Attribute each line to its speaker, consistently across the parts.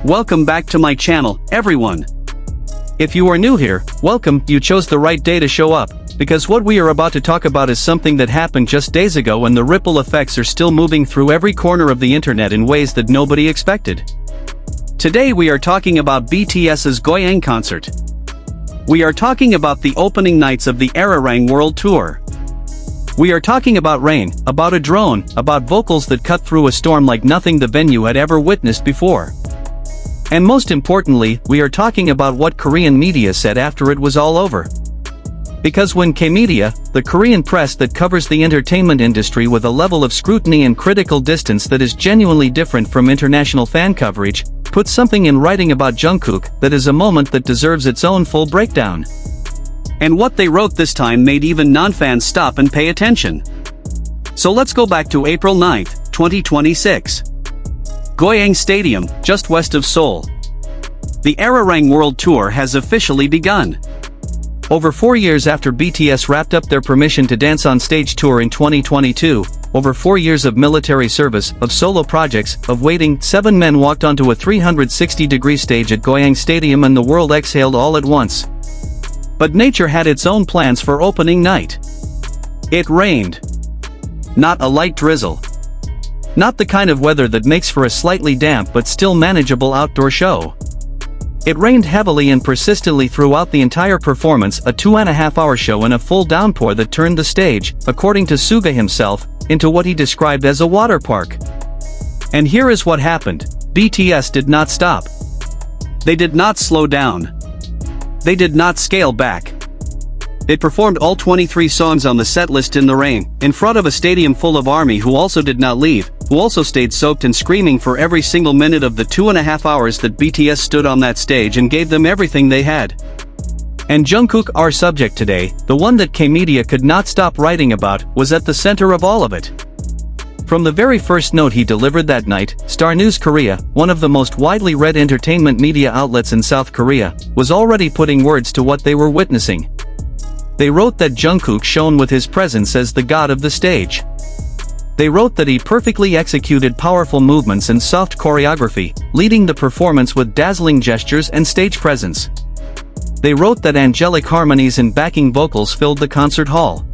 Speaker 1: Welcome back to my channel, everyone. If you are new here, welcome, you chose the right day to show up, because what we are about to talk about is something that happened just days ago and the ripple effects are still moving through every corner of the internet in ways that nobody expected. Today we are talking about BTS's Goyang concert. We are talking about the opening nights of the Arirang World Tour. We are talking about rain, about a drone, about vocals that cut through a storm like nothing the venue had ever witnessed before. And most importantly, we are talking about what Korean media said after it was all over. Because when K-media, the Korean press that covers the entertainment industry with a level of scrutiny and critical distance that is genuinely different from international fan coverage, puts something in writing about Jungkook, that is a moment that deserves its own full breakdown. And what they wrote this time made even non-fans stop and pay attention. So let's go back to April 9, 2026. Goyang Stadium, just west of Seoul. The Arirang World Tour has officially begun. Over 4 years after BTS wrapped up their Permission to Dance on Stage tour in 2022, over 4 years of military service, of solo projects, of waiting, 7 men walked onto a 360-degree stage at Goyang Stadium and the world exhaled all at once. But nature had its own plans for opening night. It rained. Not a light drizzle. Not the kind of weather that makes for a slightly damp but still manageable outdoor show. It rained heavily and persistently throughout the entire performance, a 2.5-hour show in a full downpour that turned the stage, according to Suga himself, into what he described as a water park. And here is what happened. BTS did not stop. They did not slow down. They did not scale back. They performed all 23 songs on the set list in the rain, in front of a stadium full of ARMY who also did not leave, who also stayed soaked and screaming for every single minute of the 2.5 hours that BTS stood on that stage and gave them everything they had. And Jungkook, our subject today, the one that K-media could not stop writing about, was at the center of all of it. From the very first note he delivered that night, Star News Korea, one of the most widely read entertainment media outlets in South Korea, was already putting words to what they were witnessing. They wrote that Jungkook shone with his presence as the god of the stage. They wrote that he perfectly executed powerful movements and soft choreography, leading the performance with dazzling gestures and stage presence. They wrote that angelic harmonies and backing vocals filled the concert hall.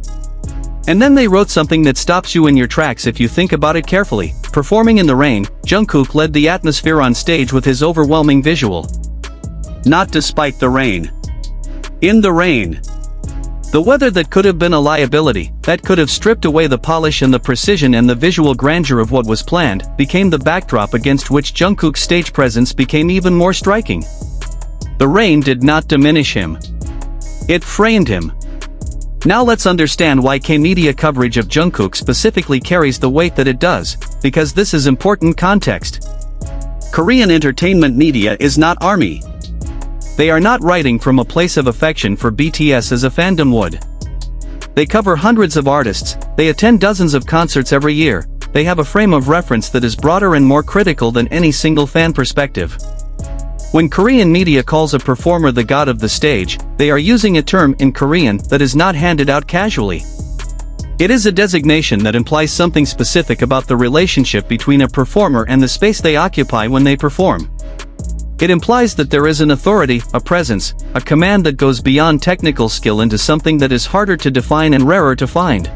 Speaker 1: And then they wrote something that stops you in your tracks if you think about it carefully. Performing in the rain, Jungkook led the atmosphere on stage with his overwhelming visual. Not despite the rain. In the rain. The weather that could have been a liability, that could have stripped away the polish and the precision and the visual grandeur of what was planned, became the backdrop against which Jungkook's stage presence became even more striking. The rain did not diminish him. It framed him. Now let's understand why K-media coverage of Jungkook specifically carries the weight that it does, because this is important context. Korean entertainment media is not ARMY. They are not writing from a place of affection for BTS as a fandom would. They cover hundreds of artists, they attend dozens of concerts every year, they have a frame of reference that is broader and more critical than any single fan perspective. When Korean media calls a performer the god of the stage, they are using a term in Korean that is not handed out casually. It is a designation that implies something specific about the relationship between a performer and the space they occupy when they perform. It implies that there is an authority, a presence, a command that goes beyond technical skill into something that is harder to define and rarer to find.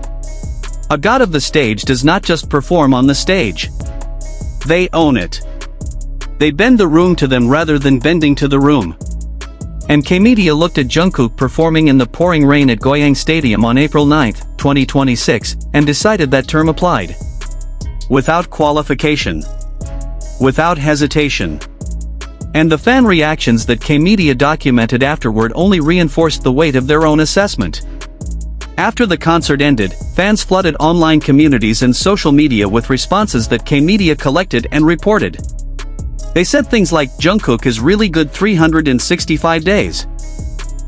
Speaker 1: A god of the stage does not just perform on the stage. They own it. They bend the room to them rather than bending to the room. And K-media looked at Jungkook performing in the pouring rain at Goyang Stadium on April 9, 2026, and decided that term applied. Without qualification. Without hesitation. And the fan reactions that K-media documented afterward only reinforced the weight of their own assessment. After the concert ended, fans flooded online communities and social media with responses that K-media collected and reported. They said things like, Jungkook is really good 365 days.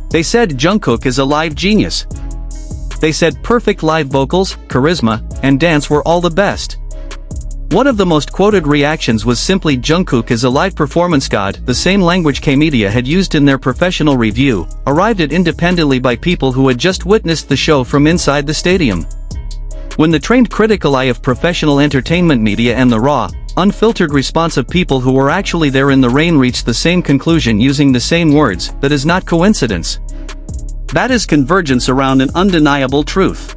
Speaker 1: They said Jungkook is a live genius. They said perfect live vocals, charisma, and dance were all the best. One of the most quoted reactions was simply Jungkook is a live performance god, the same language K-media had used in their professional review, arrived at independently by people who had just witnessed the show from inside the stadium. When the trained critical eye of professional entertainment media and the raw, unfiltered response of people who were actually there in the rain reached the same conclusion using the same words, that is not coincidence. That is convergence around an undeniable truth.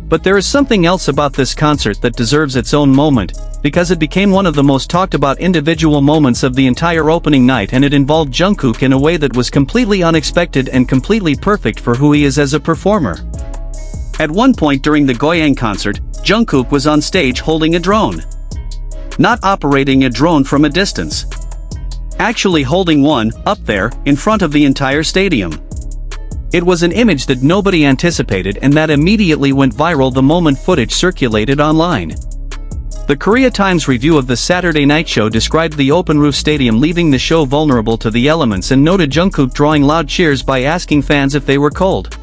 Speaker 1: But there is something else about this concert that deserves its own moment, because it became one of the most talked about individual moments of the entire opening night, and it involved Jungkook in a way that was completely unexpected and completely perfect for who he is as a performer. At one point during the Goyang concert, Jungkook was on stage holding a drone. Not operating a drone from a distance. Actually holding one, up there, in front of the entire stadium. It was an image that nobody anticipated and that immediately went viral the moment footage circulated online. The Korea Times review of the Saturday night show described the open-roof stadium leaving the show vulnerable to the elements and noted Jungkook drawing loud cheers by asking fans if they were cold.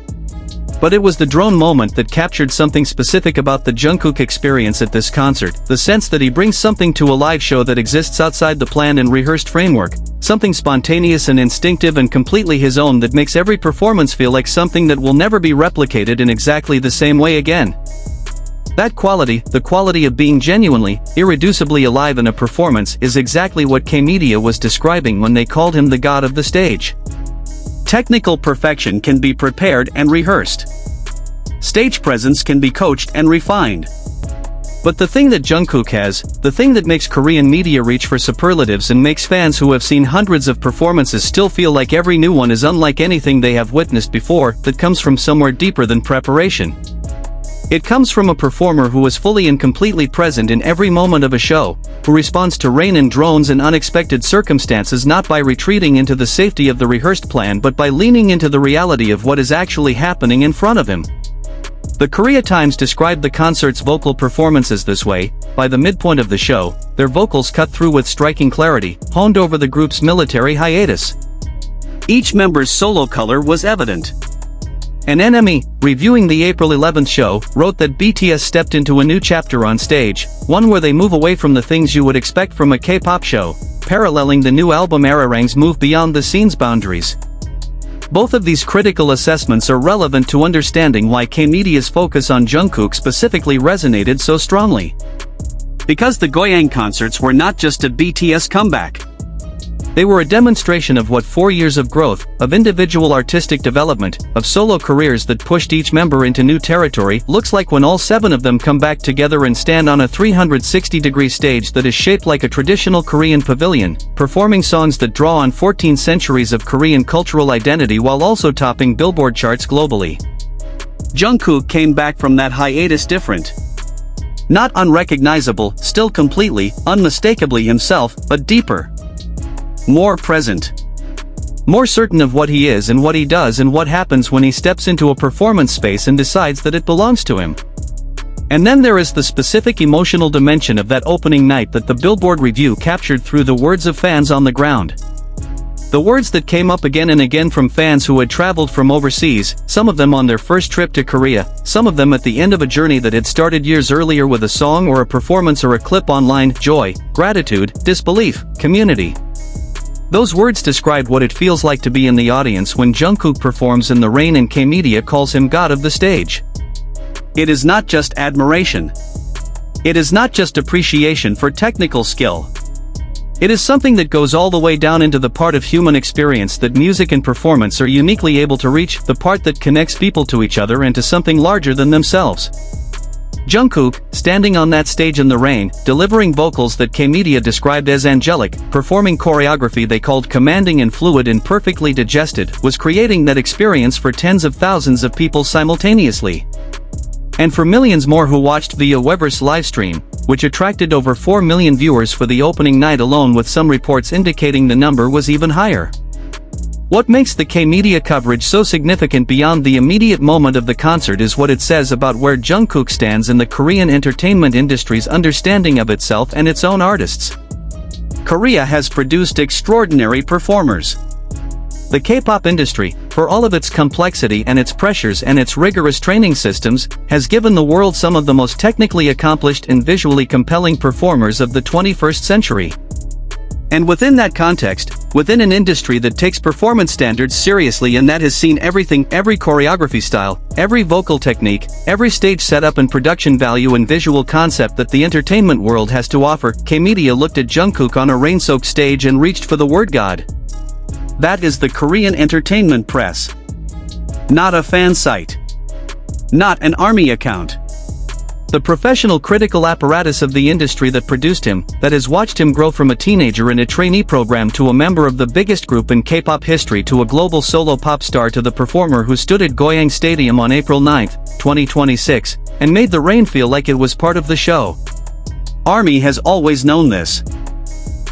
Speaker 1: But it was the drone moment that captured something specific about the Jungkook experience at this concert, the sense that he brings something to a live show that exists outside the planned and rehearsed framework, something spontaneous and instinctive and completely his own that makes every performance feel like something that will never be replicated in exactly the same way again. That quality, the quality of being genuinely, irreducibly alive in a performance, is exactly what K-Media was describing when they called him the god of the stage. Technical perfection can be prepared and rehearsed. Stage presence can be coached and refined. But the thing that Jungkook has, the thing that makes Korean media reach for superlatives and makes fans who have seen hundreds of performances still feel like every new one is unlike anything they have witnessed before, that comes from somewhere deeper than preparation. It comes from a performer who is fully and completely present in every moment of a show, who responds to rain and drones and unexpected circumstances not by retreating into the safety of the rehearsed plan but by leaning into the reality of what is actually happening in front of him. The Korea Times described the concert's vocal performances this way: by the midpoint of the show, their vocals cut through with striking clarity, honed over the group's military hiatus. Each member's solo color was evident. An enemy, reviewing the April 11th show, wrote that BTS stepped into a new chapter on stage, one where they move away from the things you would expect from a K-pop show, paralleling the new album Ararang's move beyond the scene's boundaries. Both of these critical assessments are relevant to understanding why K-Media's focus on Jungkook specifically resonated so strongly. Because the Goyang concerts were not just a BTS comeback. They were a demonstration of what 4 years of growth, of individual artistic development, of solo careers that pushed each member into new territory looks like when all 7 of them come back together and stand on a 360-degree stage that is shaped like a traditional Korean pavilion, performing songs that draw on 14 centuries of Korean cultural identity while also topping Billboard charts globally. Jungkook came back from that hiatus different. Not unrecognizable, still completely, unmistakably himself, but deeper. More present. More certain of what he is and what he does and what happens when he steps into a performance space and decides that it belongs to him. And then there is the specific emotional dimension of that opening night that the Billboard review captured through the words of fans on the ground. The words that came up again and again from fans who had traveled from overseas, some of them on their first trip to Korea, some of them at the end of a journey that had started years earlier with a song or a performance or a clip online: joy, gratitude, disbelief, community. Those words describe what it feels like to be in the audience when Jungkook performs in the rain and K-Media calls him god of the stage. It is not just admiration. It is not just appreciation for technical skill. It is something that goes all the way down into the part of human experience that music and performance are uniquely able to reach, the part that connects people to each other and to something larger than themselves. Jungkook, standing on that stage in the rain, delivering vocals that K-Media described as angelic, performing choreography they called commanding and fluid and perfectly digested, was creating that experience for tens of thousands of people simultaneously. And for millions more who watched via Weverse livestream, which attracted over 4 million viewers for the opening night alone, with some reports indicating the number was even higher. What makes the K-Media coverage so significant beyond the immediate moment of the concert is what it says about where Jungkook stands in the Korean entertainment industry's understanding of itself and its own artists. Korea has produced extraordinary performers. The K-pop industry, for all of its complexity and its pressures and its rigorous training systems, has given the world some of the most technically accomplished and visually compelling performers of the 21st century. And within that context, Within an industry that takes performance standards seriously and that has seen everything, every choreography style, every vocal technique, every stage setup and production value and visual concept that the entertainment world has to offer, K-Media looked at Jungkook on a rain-soaked stage and reached for the word God. That is the Korean entertainment press. Not a fan site. Not an army account. The professional critical apparatus of the industry that produced him, that has watched him grow from a teenager in a trainee program to a member of the biggest group in K-pop history to a global solo pop star to the performer who stood at Goyang Stadium on April 9, 2026, and made the rain feel like it was part of the show. ARMY has always known this.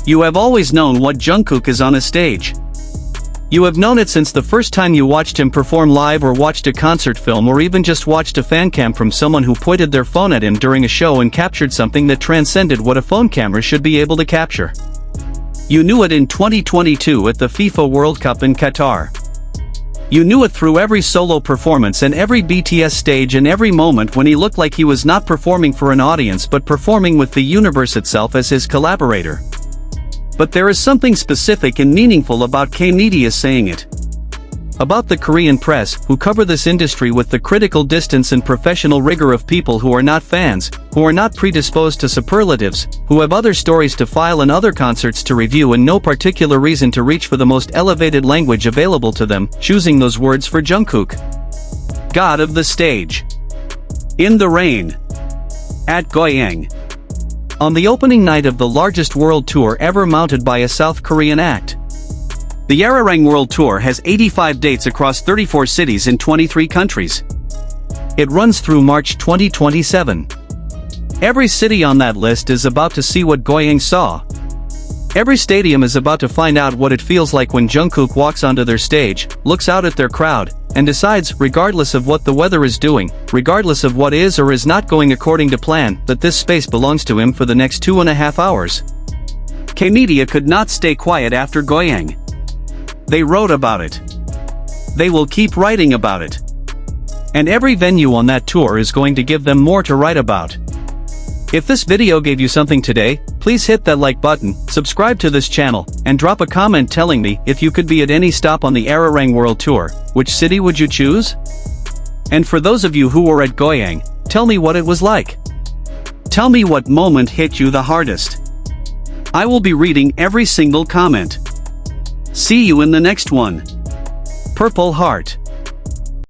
Speaker 1: You have always known what Jungkook is on a stage. You have known it since the first time you watched him perform live or watched a concert film or even just watched a fan cam from someone who pointed their phone at him during a show and captured something that transcended what a phone camera should be able to capture. You knew it in 2022 at the FIFA World Cup in Qatar. You knew it through every solo performance and every BTS stage and every moment when he looked like he was not performing for an audience but performing with the universe itself as his collaborator. But there is something specific and meaningful about K-Media saying it. About the Korean press, who cover this industry with the critical distance and professional rigor of people who are not fans, who are not predisposed to superlatives, who have other stories to file and other concerts to review and no particular reason to reach for the most elevated language available to them, choosing those words for Jungkook. God of the stage. In the rain. At Goyang. On the opening night of the largest world tour ever mounted by a South Korean act. The Arirang World Tour has 85 dates across 34 cities in 23 countries. It runs through March 2027. Every city on that list is about to see what Goyang saw. Every stadium is about to find out what it feels like when Jungkook walks onto their stage, looks out at their crowd, and decides, regardless of what the weather is doing, regardless of what is or is not going according to plan, that this space belongs to him for the next 2.5 hours. K-Media could not stay quiet after Goyang. They wrote about it. They will keep writing about it. And every venue on that tour is going to give them more to write about. If this video gave you something today, please hit that like button, subscribe to this channel, and drop a comment telling me if you could be at any stop on the Arirang World Tour, which city would you choose? And for those of you who were at Goyang, tell me what it was like. Tell me what moment hit you the hardest. I will be reading every single comment. See you in the next one. Purple Heart.